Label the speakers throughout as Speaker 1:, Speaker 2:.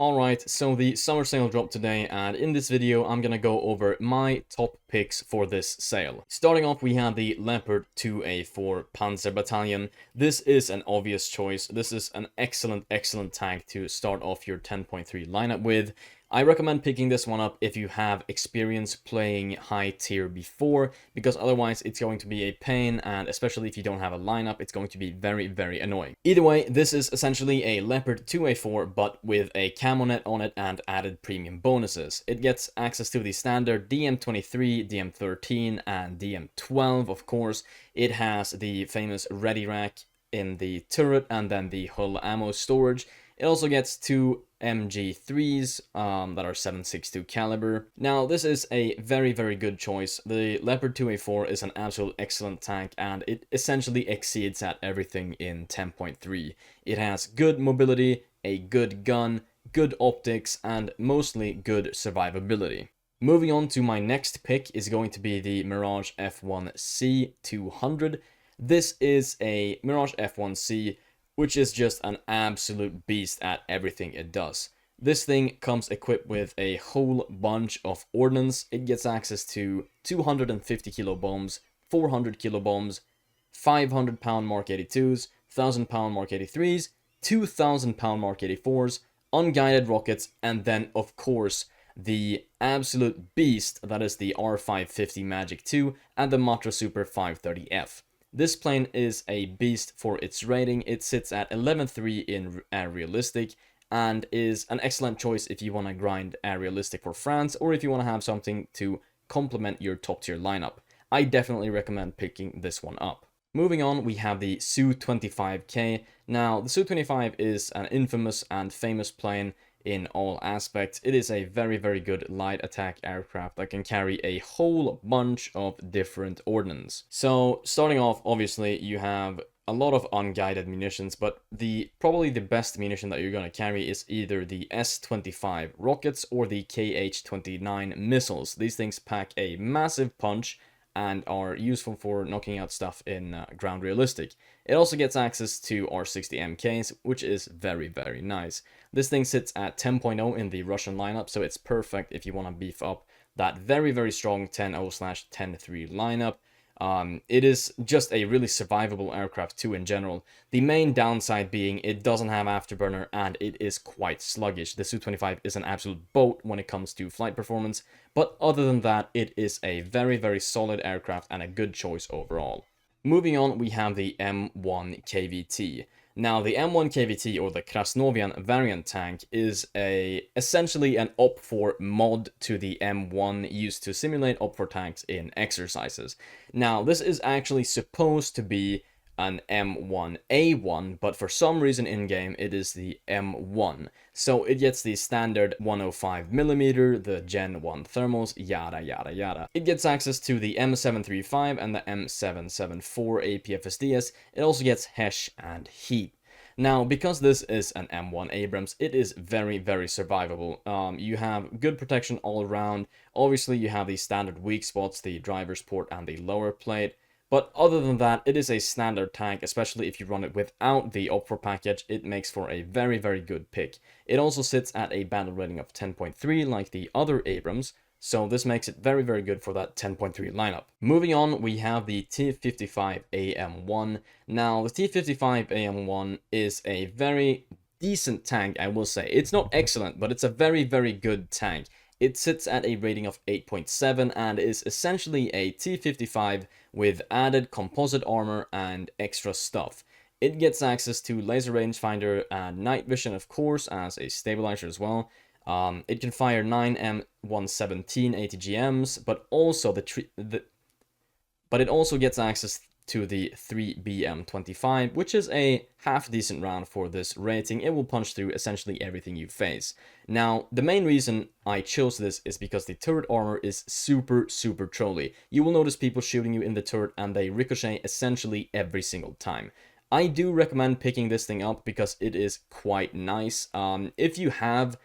Speaker 1: Alright, so the summer sale dropped today, and in this video I'm gonna go over my top picks for this sale. Starting off, we have the Leopard 2A4 Panzer Battalion. This is an obvious choice. This is an excellent tank to start off your 10.3 lineup with. I recommend picking this one up if you have experience playing high tier before, because otherwise it's going to be a pain, and especially if you don't have a lineup, it's going to be very annoying. Either way, this is essentially a Leopard 2A4, but with a camo net on it and added premium bonuses. It gets access to the standard DM23, DM13, and DM12, of course. It has the famous ready rack in the turret and then the hull ammo storage. It also gets two MG3s that are 7.62 caliber. Now, this is a very good choice. The Leopard 2A4 is an absolute excellent tank, and it essentially exceeds at everything in 10.3. It has good mobility, a good gun, good optics, and mostly good survivability. Moving on to my next pick is going to be the Mirage F1C 200. This is a Mirage F1C, which is just an absolute beast at everything it does. This thing comes equipped with a whole bunch of ordnance. It gets access to 250 kilo bombs, 400 kilo bombs, 500 pound Mark 82s, 1000 pound Mark 83s, 2000 pound Mark 84s, unguided rockets, and then of course the absolute beast that is the R550 Magic 2 and the Matra Super 530F. This plane is a beast for its rating. It sits at 11.3 in realistic and is an excellent choice if you want to grind realistic for France, or if you want to have something to complement your top tier lineup. I definitely recommend picking this one up. Moving on, we have the Su-25K. Now, the Su-25 is an infamous and famous plane in all aspects. It is a very good light attack aircraft that can carry a whole bunch of different ordnance. So starting off, obviously you have a lot of unguided munitions, but probably the best munition that you're going to carry is either the S-25 rockets or the KH-29 missiles. These things pack a massive punch and are useful for knocking out stuff in ground realistic. It also gets access to R60 MKs, which is very nice. This thing sits at 10.0 in the Russian lineup, so it's perfect if you want to beef up that very strong 10.0/10.3 lineup. It is just a really survivable aircraft too in general. The main downside being it doesn't have afterburner and it is quite sluggish. The Su-25 is an absolute boat when it comes to flight performance, but other than that, it is a very solid aircraft and a good choice overall. Moving on, we have the M1 KVT. Now, the M1 KVT, or the Krasnovian variant tank, is essentially an OP4 mod to the M1 used to simulate OP4 tanks in exercises. Now, this is actually supposed to be an M1A1, but for some reason in-game it is the M1. So it gets the standard 105mm, the Gen 1 thermals, yada. It gets access to the M735 and the M774 APFSDs. It also gets HESH and heat. Now, because this is an M1 Abrams, it is very survivable. You have good protection all around. Obviously, you have the standard weak spots, the driver's port and the lower plate. But other than that, it is a standard tank, especially if you run it without the OP4 package. It makes for a very good pick. It also sits at a battle rating of 10.3 like the other Abrams, so this makes it very good for that 10.3 lineup. Moving on, we have the T55 AM1. Now, the T55 AM1 is a very decent tank, I will say. It's not excellent, but it's a very good tank. It sits at a rating of 8.7 and is essentially a T55 with added composite armor and extra stuff. It gets access to laser rangefinder and night vision, of course, as a stabilizer as well. It can fire 9 M117 ATGMs, but it also gets access to the 3BM25, which is a half-decent round for this rating. It will punch through essentially everything you face. Now, the main reason I chose this is because the turret armor is super trolly. You will notice people shooting you in the turret and they ricochet essentially every single time. I do recommend picking this thing up because it is quite nice. If you have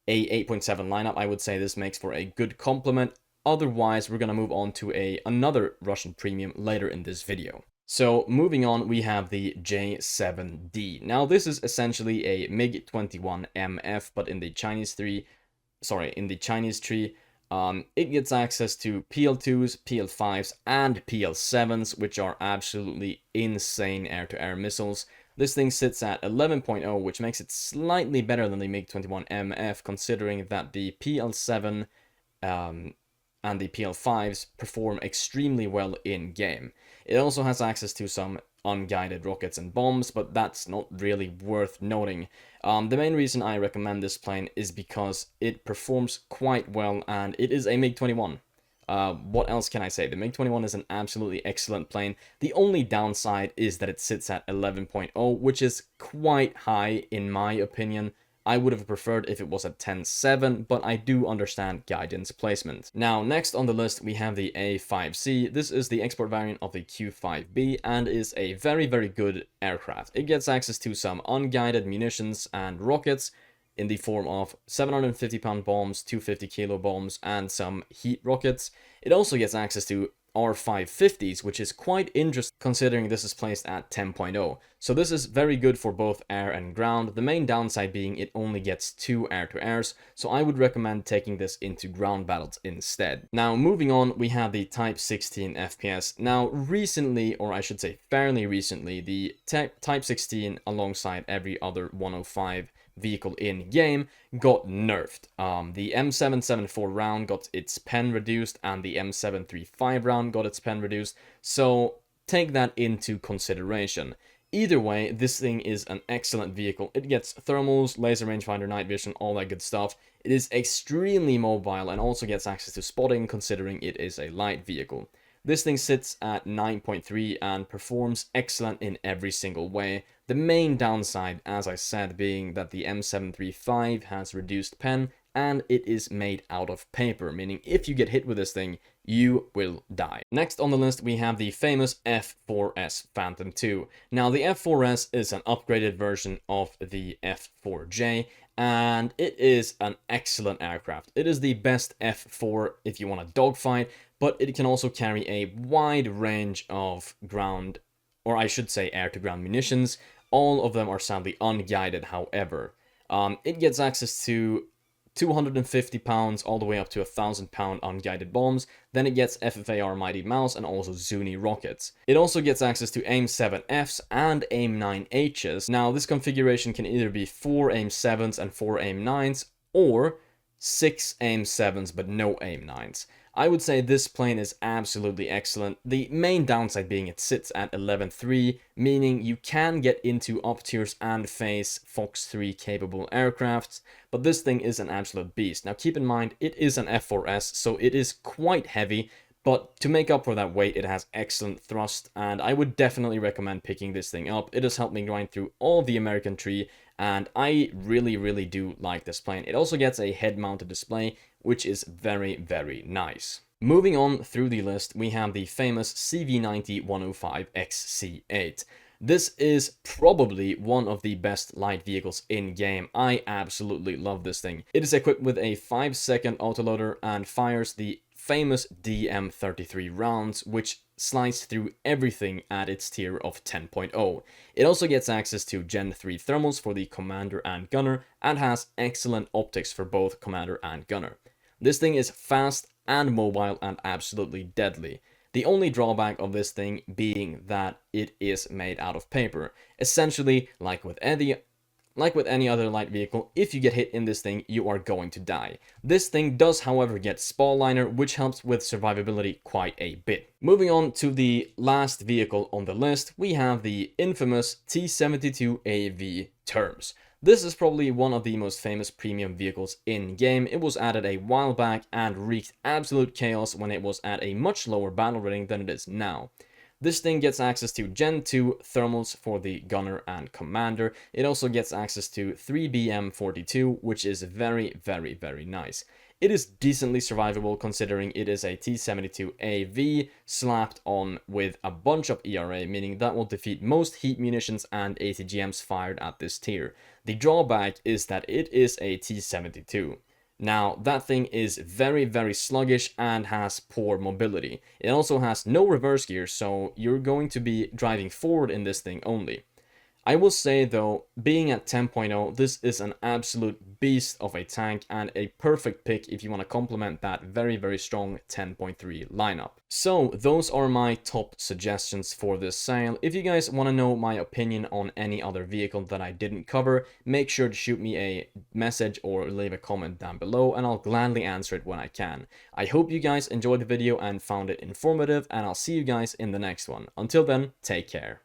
Speaker 1: a 8.7 lineup, I would say this makes for a good complement. Otherwise, we're gonna move on to another Russian premium later in this video. So moving on, we have the J7D. Now this is essentially a MiG-21 MF, but in the Chinese tree. It gets access to PL2s, PL5s, and PL7s, which are absolutely insane air-to-air missiles. This thing sits at 11.0, which makes it slightly better than the MiG-21 MF, considering that the PL7 and the PL5s perform extremely well in-game. It also has access to some unguided rockets and bombs, but that's not really worth noting. The main reason I recommend this plane is because it performs quite well, and it is a MiG-21. What else can I say? The MiG-21 is an absolutely excellent plane. The only downside is that it sits at 11.0, which is quite high in my opinion. I would have preferred if it was at 10.7, but I do understand Gaijin's placement. Now, next on the list, we have the A5C. This is the export variant of the Q5B and is a very, very good aircraft. It gets access to some unguided munitions and rockets in the form of 750-pound bombs, 250-kilo bombs, and some heat rockets. It also gets access to R550s, which is quite interesting considering this is placed at 10.0. So this is very good for both air and ground, the main downside being it only gets 2 air-to-airs, so I would recommend taking this into ground battles instead. Now moving on, we have the Type 16 FPS. Now recently, or I should say fairly recently, the Type 16 alongside every other 105 vehicle in game got nerfed. The M774 round got its pen reduced and the M735 round got its pen reduced, so take that into consideration. Either way, this thing is an excellent vehicle. It gets thermals, laser rangefinder, night vision, all that good stuff. It is extremely mobile and also gets access to spotting considering it is a light vehicle. This thing sits at 9.3 and performs excellent in every single way. The main downside, as I said, being that the M735 has reduced pen and it is made out of paper, meaning if you get hit with this thing, you will die. Next on the list, we have the famous F4S Phantom II. Now, the F4S is an upgraded version of the F4J, and it is an excellent aircraft. It is the best F4 if you want a dogfight, but it can also carry a wide range of ground, or I should say air-to-ground munitions. All of them are sadly unguided, however. It gets access to 250 pounds all the way up to 1,000-pound unguided bombs. Then it gets FFAR Mighty Mouse and also Zuni rockets. It also gets access to AIM-7Fs and AIM-9Hs. Now, this configuration can either be 4 AIM-7s and 4 AIM-9s, or 6 AIM-7s but no AIM-9s. I would say this plane is absolutely excellent. The main downside being it sits at 11.3, meaning you can get into up tiers and face Fox 3 capable aircrafts, but this thing is an absolute beast. Now keep in mind, it is an F4S, so it is quite heavy, but to make up for that weight, it has excellent thrust, and I would definitely recommend picking this thing up. It has helped me grind through all the American tree, and I really do like this plane. It also gets a head-mounted display, which is very nice. Moving on through the list, we have the famous CV90-105 XC8. This is probably one of the best light vehicles in game. I absolutely love this thing. It is equipped with a 5-second autoloader and fires the famous DM33 rounds, which slice through everything at its tier of 10.0. It also gets access to Gen 3 thermals for the commander and gunner, and has excellent optics for both commander and gunner. This thing is fast and mobile and absolutely deadly. The only drawback of this thing being that it is made out of paper. Essentially, like with any other light vehicle, if you get hit in this thing, you are going to die. This thing does, however, get spall liner, which helps with survivability quite a bit. Moving on to the last vehicle on the list, we have the infamous T-72AV Terms. This is probably one of the most famous premium vehicles in-game. It was added a while back and wreaked absolute chaos when it was at a much lower battle rating than it is now. This thing gets access to Gen 2 thermals for the gunner and commander. It also gets access to 3BM42, which is very nice. It is decently survivable considering it is a T-72AV slapped on with a bunch of ERA, meaning that will defeat most heat munitions and ATGMs fired at this tier. The drawback is that it is a T-72. Now, that thing is very, very sluggish and has poor mobility. It also has no reverse gear, so you're going to be driving forward in this thing only. I will say though, being at 10.0, this is an absolute beast of a tank and a perfect pick if you want to complement that very, very strong 10.3 lineup. So those are my top suggestions for this sale. If you guys want to know my opinion on any other vehicle that I didn't cover, make sure to shoot me a message or leave a comment down below and I'll gladly answer it when I can. I hope you guys enjoyed the video and found it informative, and I'll see you guys in the next one. Until then, take care.